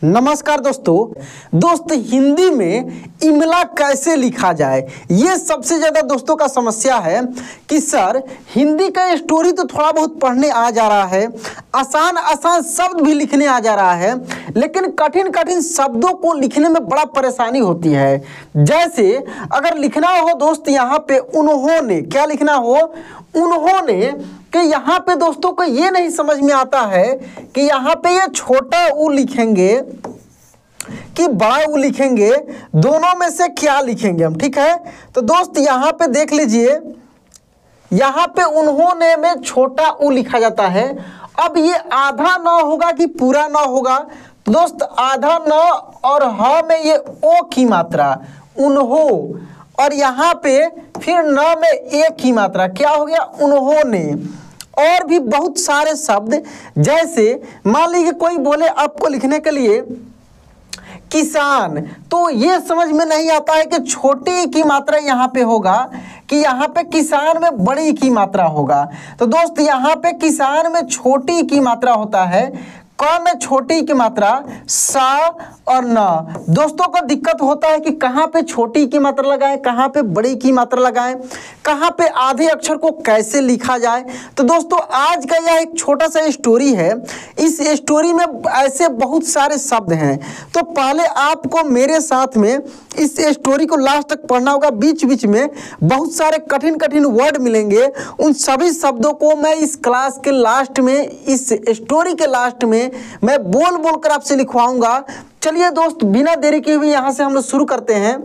नमस्कार दोस्तों हिंदी में इमला कैसे लिखा जाए, ये सबसे ज़्यादा दोस्तों का समस्या है कि सर हिंदी का स्टोरी तो थोड़ा बहुत पढ़ने आ जा रहा है, आसान आसान शब्द भी लिखने आ जा रहा है, लेकिन कठिन कठिन शब्दों को लिखने में बड़ा परेशानी होती है। जैसे अगर लिखना हो दोस्त यहाँ पे उन्होंने, क्या लिखना हो उन्होंने, कि यहाँ पे दोस्तों को ये नहीं समझ में आता है कि यहाँ पे ये छोटा ऊ लिखेंगे कि बड़ा ऊ लिखेंगे, दोनों में से क्या लिखेंगे हम, ठीक है। तो दोस्त यहाँ पे देख लीजिए, यहाँ पे उन्होंने में छोटा ऊ लिखा जाता है। अब ये आधा न होगा कि पूरा न होगा, तो दोस्त आधा न और ह में ये ओ की मात्रा उन्हो, और यहाँ पे फिर न में एक की मात्रा, क्या हो गया उन्होंने। और भी बहुत सारे शब्द, जैसे मान लीजिए कोई बोले आपको लिखने के लिए किसान, तो ये समझ में नहीं आता है कि छोटी की मात्रा यहाँ पे होगा कि यहाँ पे किसान में बड़ी की मात्रा होगा। तो दोस्त यहाँ पे किसान में छोटी की मात्रा होता है, क में छोटी की मात्रा, सा और न। दोस्तों को दिक्कत होता है कि कहाँ पे छोटी की मात्रा लगाएं, कहाँ पे बड़ी की मात्रा लगाएं, कहाँ पे आधे अक्षर को कैसे लिखा जाए। तो दोस्तों आज का यह एक छोटा सा स्टोरी है, इस स्टोरी में ऐसे बहुत सारे शब्द हैं। तो पहले आपको मेरे साथ में इस स्टोरी को लास्ट तक पढ़ना होगा। बीच बीच में बहुत सारे कठिन कठिन वर्ड मिलेंगे, उन सभी शब्दों को मैं इस क्लास के लास्ट में, इस स्टोरी के लास्ट में मैं बोल बोल कर आपसे लिखवाऊंगा। चलिए दोस्त बिना देरी के हुए यहाँ से हम लोग शुरू करते हैं।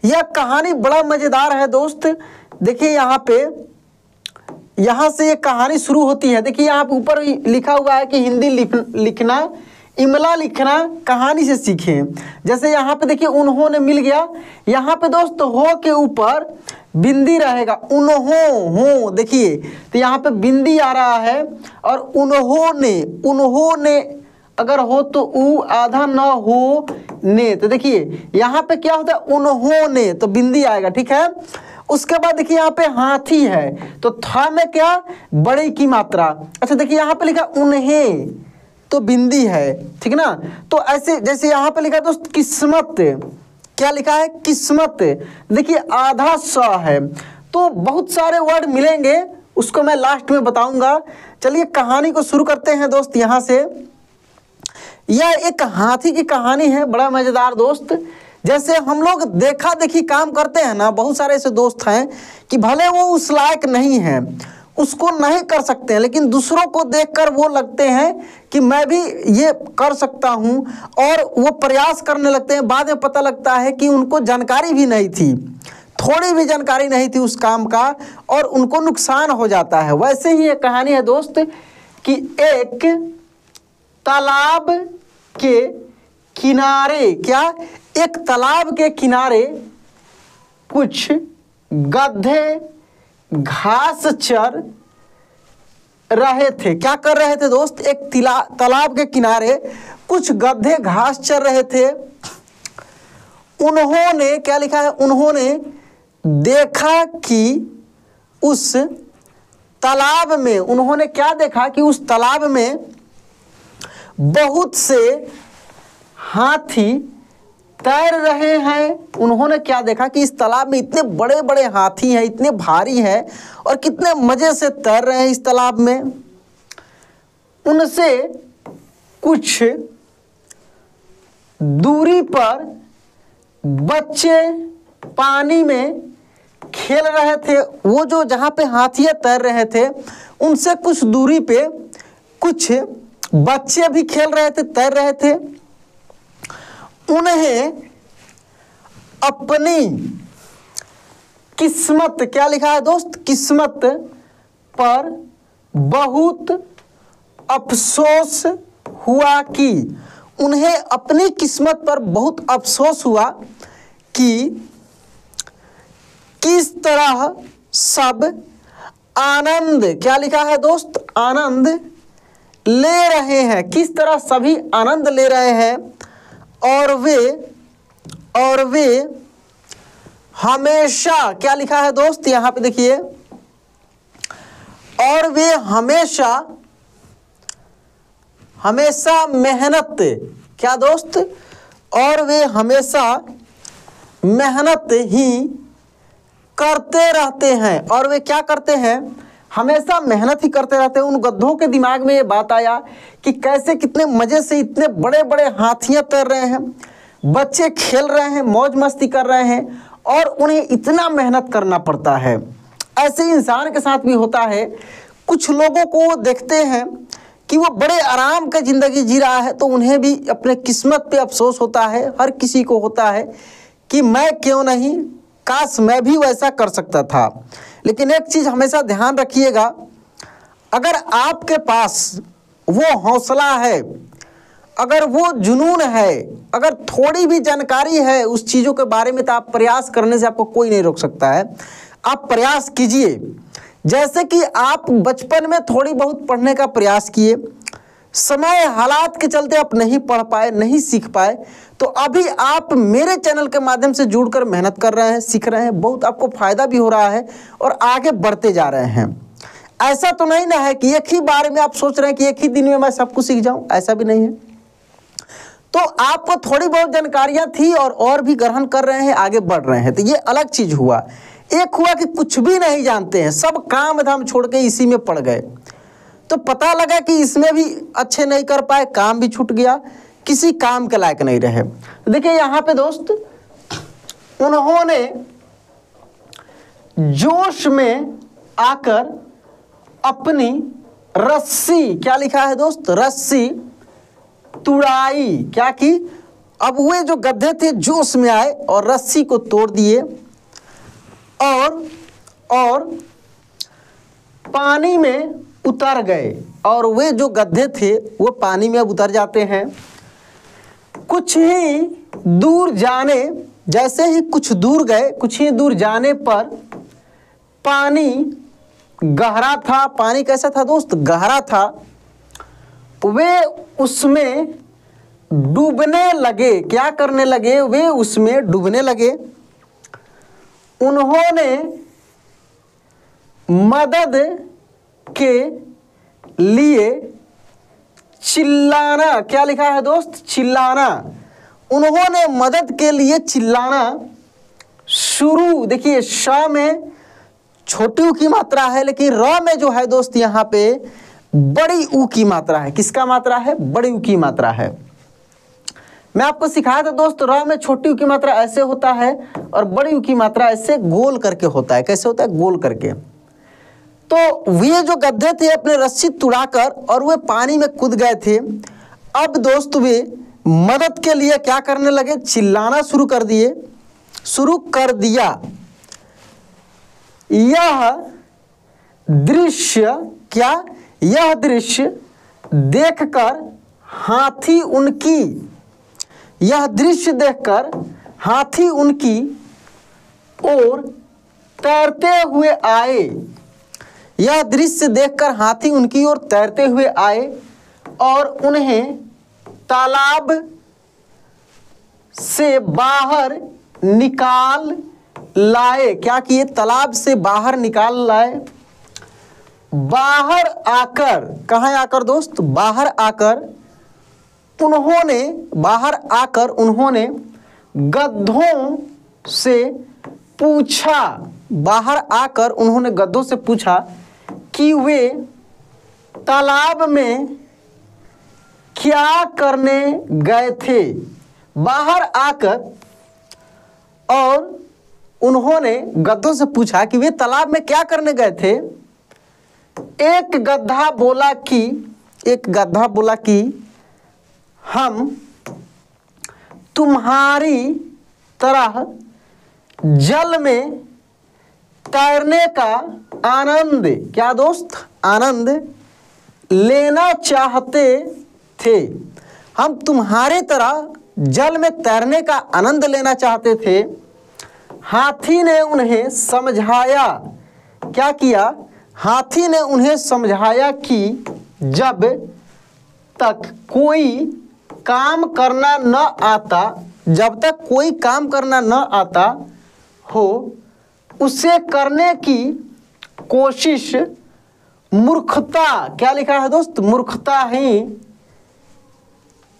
यह कहानी बड़ा मजेदार है दोस्त। देखिए यहाँ पे, यहाँ से ये कहानी शुरू होती है। देखिए यहाँ पे ऊपर लिखा हुआ है कि हिंदी लिखना, इमला लिखना कहानी से सीखें। जैसे यहाँ पे देखिए उन्होंने मिल गया, यहाँ पे दोस्त हो के ऊपर बिंदी रहेगा, उन्हों, देखिए तो यहाँ पे बिंदी आ रहा है। और उन्होंने अगर हो तो ऊ, आधा न हो ने, तो देखिए यहाँ पे क्या होता है उन्होंने, तो बिंदी आएगा, ठीक है। उसके बाद देखिए यहाँ पे हाथी है, तो था में क्या बड़ी की मात्रा। अच्छा देखिए यहाँ पे लिखा उन्हें, तो बिंदी है, ठीक ना। तो ऐसे जैसे यहाँ पे लिखा दोस्त किस्मत, क्या लिखा है किस्मत, देखिए आधा स है। तो बहुत सारे वर्ड मिलेंगे, उसको मैं लास्ट में बताऊंगा। चलिए कहानी को शुरू करते हैं दोस्त। यहाँ से यह एक हाथी की कहानी है, बड़ा मजेदार दोस्त। जैसे हम लोग देखा देखी काम करते हैं ना, बहुत सारे ऐसे दोस्त हैं कि भले वो उस लायक नहीं है, उसको नहीं कर सकते हैं, लेकिन दूसरों को देखकर वो लगते हैं कि मैं भी ये कर सकता हूँ, और वो प्रयास करने लगते हैं। बाद में पता लगता है कि उनको जानकारी भी नहीं थी, थोड़ी भी जानकारी नहीं थी उस काम का, और उनको नुकसान हो जाता है। वैसे ही एक कहानी है दोस्त कि एक तालाब के किनारे, क्या, एक तालाब के किनारे कुछ गधे घास चर रहे थे। क्या कर रहे थे दोस्त, एक तालाब के किनारे कुछ गधे घास चर रहे थे। उन्होंने, क्या लिखा है, उन्होंने देखा कि उस तालाब में, उन्होंने क्या देखा कि उस तालाब में बहुत से हाथी तैर रहे हैं। उन्होंने क्या देखा कि इस तालाब में इतने बड़े बड़े हाथी हैं, इतने भारी हैं, और कितने मजे से तैर रहे हैं इस तालाब में। उनसे कुछ दूरी पर बच्चे पानी में खेल रहे थे। वो जो जहाँ पे हाथियाँ तैर रहे थे, उनसे कुछ दूरी पे कुछ बच्चे भी खेल रहे थे, तैर रहे थे। उन्हें अपनी किस्मत, क्या लिखा है दोस्त, किस्मत पर बहुत अफसोस हुआ कि, उन्हें अपनी किस्मत पर बहुत अफसोस हुआ कि किस तरह सब आनंद, क्या लिखा है दोस्त, आनंद ले रहे हैं, किस तरह सभी आनंद ले रहे हैं। और वे हमेशा, क्या लिखा है दोस्त, यहाँ पे देखिए, और वे हमेशा हमेशा मेहनत क्या दोस्त, और वे हमेशा मेहनत ही करते रहते हैं। और वे क्या करते हैं, हमेशा मेहनत ही करते रहते हैं। उन गधों के दिमाग में ये बात आया कि कैसे कितने मज़े से इतने बड़े बड़े हाथियाँ तैर रहे हैं, बच्चे खेल रहे हैं, मौज मस्ती कर रहे हैं, और उन्हें इतना मेहनत करना पड़ता है। ऐसे ही इंसान के साथ भी होता है। कुछ लोगों को देखते हैं कि वो बड़े आराम का ज़िंदगी जी रहा है, तो उन्हें भी अपने किस्मत पे अफसोस होता है। हर किसी को होता है कि मैं क्यों नहीं, काश मैं भी वैसा कर सकता था। लेकिन एक चीज़ हमेशा ध्यान रखिएगा, अगर आपके पास वो हौसला है, अगर वो जुनून है, अगर थोड़ी भी जानकारी है उस चीज़ों के बारे में, तो आप प्रयास करने से आपको कोई नहीं रोक सकता है। आप प्रयास कीजिए। जैसे कि आप बचपन में थोड़ी बहुत पढ़ने का प्रयास किए, समय हालात के चलते आप नहीं पढ़ पाए, नहीं सीख पाए, तो अभी आप मेरे चैनल के माध्यम से जुड़कर मेहनत कर रहे हैं, सीख रहे हैं, बहुत आपको फ़ायदा भी हो रहा है और आगे बढ़ते जा रहे हैं। ऐसा तो नहीं ना है कि एक ही बार में आप सोच रहे हैं कि एक ही दिन में मैं सब कुछ सीख जाऊं, ऐसा भी नहीं है। तो आपको थोड़ी बहुत जानकारियां थी और भी ग्रहण कर रहे हैं, आगे बढ़ रहे हैं, तो ये अलग चीज़ हुआ। एक हुआ कि कुछ भी नहीं जानते हैं, सब काम धाम छोड़ के इसी में पड़ गए, तो पता लगा कि इसमें भी अच्छे नहीं कर पाए, काम भी छूट गया, किसी काम के लायक नहीं रहे। देखिए यहाँ पे दोस्त, उन्होंने जोश में आकर अपनी रस्सी, क्या लिखा है दोस्त, रस्सी तुड़ाई। क्या की, अब वे जो गधे थे जोश में आए और रस्सी को तोड़ दिए और पानी में उतर गए। और वे जो गधे थे वो पानी में अब उतर जाते हैं। कुछ ही दूर जाने, जैसे ही कुछ दूर गए, कुछ ही दूर जाने पर पानी गहरा था। पानी कैसा था दोस्त, गहरा था। वे उसमें डूबने लगे। क्या करने लगे, वे उसमें डूबने लगे। उन्होंने मदद के लिए चिल्लाना, क्या लिखा है दोस्त, चिल्लाना। उन्होंने मदद के लिए चिल्लाना शुरू। देखिए श में छोटी ऊ की मात्रा है, लेकिन र में जो है दोस्त यहाँ पे बड़ी ऊ की मात्रा है। किसका मात्रा है, बड़ी ऊ की मात्रा है। मैं आपको सिखाया था दोस्त, र में छोटी ऊ की मात्रा ऐसे होता है और बड़ी ऊ की मात्रा ऐसे गोल करके होता है। कैसे होता है, गोल करके। तो वे जो गधे थे अपने रस्सी तुड़ाकर और वे पानी में कूद गए थे। अब दोस्त वे मदद के लिए क्या करने लगे, चिल्लाना शुरू कर दिया। यह दृश्य, क्या, यह दृश्य देखकर हाथी उनकी, यह दृश्य देखकर हाथी उनकी ओर तैरते हुए आए। यह दृश्य देखकर हाथी उनकी ओर तैरते हुए आए और उन्हें तालाब से बाहर निकाल लाए। क्या किए, तालाब से बाहर निकाल लाए। बाहर आकर, कहाँ आकर दोस्त, बाहर आकर उन्होंने गधों से पूछा। बाहर आकर उन्होंने गधों से पूछा कि वे तालाब में क्या करने गए थे। बाहर आकर और उन्होंने गधों से पूछा कि वे तालाब में क्या करने गए थे। एक गधा बोला कि हम तुम्हारी तरह जल में तैरने का आनंद, क्या दोस्त, आनंद लेना चाहते थे। हम तुम्हारे तरह जल में तैरने का आनंद लेना चाहते थे। हाथी ने उन्हें समझाया। क्या किया, हाथी ने उन्हें समझाया कि जब तक कोई काम करना न आता हो उसे करने की कोशिश मूर्खता, क्या लिखा है दोस्त, मूर्खता ही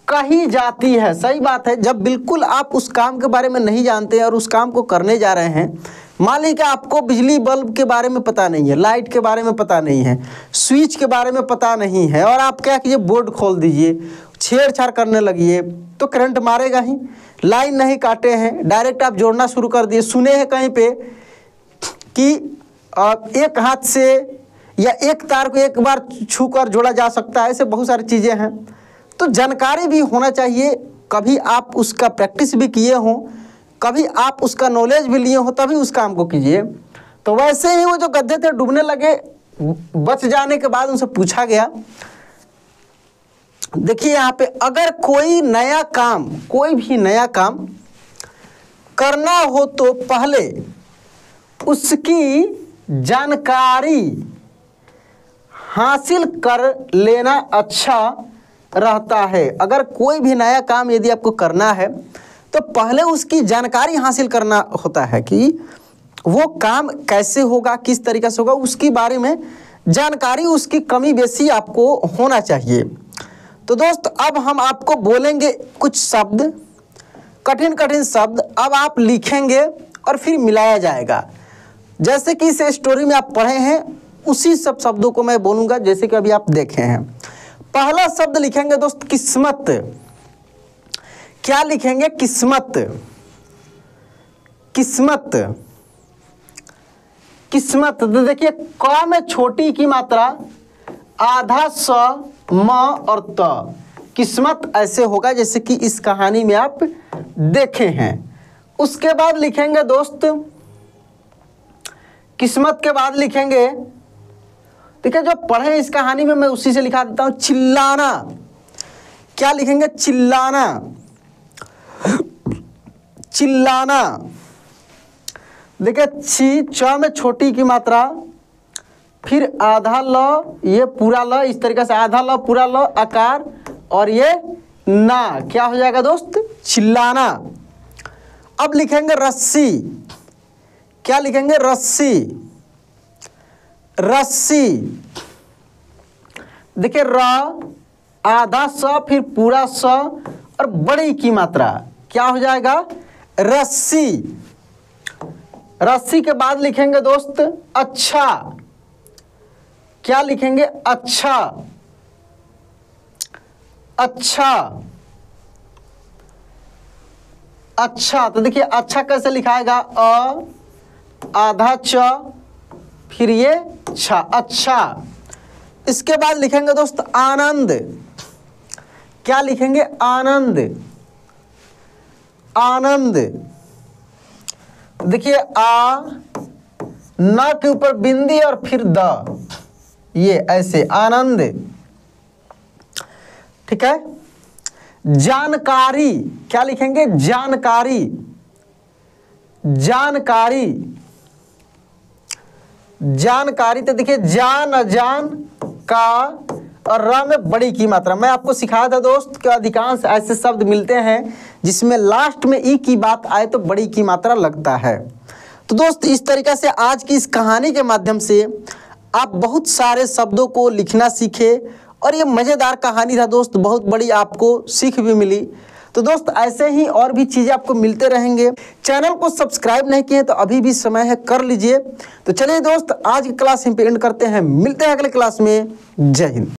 कही जाती है। सही बात है, जब बिल्कुल आप उस काम के बारे में नहीं जानते और उस काम को करने जा रहे हैं, मान लीजिए कि आपको बिजली बल्ब के बारे में पता नहीं है, लाइट के बारे में पता नहीं है, स्विच के बारे में पता नहीं है, और आप क्या कीजिए, बोर्ड खोल दीजिए, छेड़छाड़ करने लगिए, तो करंट मारेगा ही। लाइन नहीं काटे हैं, डायरेक्ट आप जोड़ना शुरू कर दिए। सुने हैं कहीं पे कि एक हाथ से या एक तार को एक बार छू कर जोड़ा जा सकता है, ऐसे बहुत सारी चीज़ें हैं। तो जानकारी भी होना चाहिए, कभी आप उसका प्रैक्टिस भी किए हों, कभी आप उसका नॉलेज भी लिए हो, तभी उस काम को कीजिए। तो वैसे ही वो जो गड्ढे थे डूबने लगे, बच जाने के बाद उनसे पूछा गया, देखिए यहाँ पे, अगर कोई नया काम, कोई भी नया काम करना हो तो पहले उसकी जानकारी हासिल कर लेना अच्छा रहता है। अगर कोई भी नया काम यदि आपको करना है तो पहले उसकी जानकारी हासिल करना होता है कि वो काम कैसे होगा, किस तरीके से होगा, उसके बारे में जानकारी, उसकी कमी बेसी आपको होना चाहिए। तो दोस्त, अब हम आपको बोलेंगे कुछ शब्द, कठिन कठिन शब्द, अब आप लिखेंगे और फिर मिलाया जाएगा। जैसे कि इस स्टोरी में आप पढ़े हैं उसी सब शब्दों को मैं बोलूँगा जैसे कि अभी आप देखे हैं। पहला शब्द लिखेंगे दोस्त, किस्मत। क्या लिखेंगे? किस्मत। किस्मत, किस्मत। तो देखिए, क में छोटी की मात्रा आधा स, म और त। किस्मत ऐसे होगा जैसे कि इस कहानी में आप देखे हैं। उसके बाद लिखेंगे दोस्त, किस्मत के बाद लिखेंगे, देखिए जो पढ़े इस कहानी में मैं उसी से लिखा देता हूं, चिल्लाना। क्या लिखेंगे? चिल्लाना। चिल्लाना। देखिए, ची, च में छोटी की मात्रा, फिर आधा ल, ये पूरा ल, इस तरीके से आधा ल पूरा ल आकार, और ये ना, क्या हो जाएगा दोस्त? चिल्लाना। अब लिखेंगे रस्सी। क्या लिखेंगे? रस्सी। रस्सी। देखिए, र, आधा स, फिर पूरा स और बड़ी की मात्रा, क्या हो जाएगा? रस्सी। रस्सी के बाद लिखेंगे दोस्त, अच्छा। क्या लिखेंगे? अच्छा। अच्छा। अच्छा। तो देखिए, अच्छा कैसे लिखाएगा? अ, आधा च, फिर ये छ, अच्छा। इसके बाद लिखेंगे दोस्त, आनंद। क्या लिखेंगे? आनंद। आनंद। देखिए, आ, न के ऊपर बिंदी और फिर द, ये ऐसे, आनंद। ठीक है। जानकारी। क्या लिखेंगे? जानकारी। जानकारी। जानकारी। तो देखिए, जान, अजान, का और र में बड़ी की मात्रा। मैं आपको सिखाया था दोस्त कि अधिकांश ऐसे शब्द मिलते हैं जिसमें लास्ट में ई की बात आए तो बड़ी की मात्रा लगता है। तो दोस्त, इस तरीके से आज की इस कहानी के माध्यम से आप बहुत सारे शब्दों को लिखना सीखे, और ये मज़ेदार कहानी था दोस्त, बहुत बड़ी आपको सीख भी मिली। तो दोस्त, ऐसे ही और भी चीज़ें आपको मिलते रहेंगे। चैनल को सब्सक्राइब नहीं किए तो अभी भी समय है, कर लीजिए। तो चलिए दोस्त, आज की क्लास यहीं पे एंड करते हैं, मिलते हैं अगले क्लास में। जय हिंद।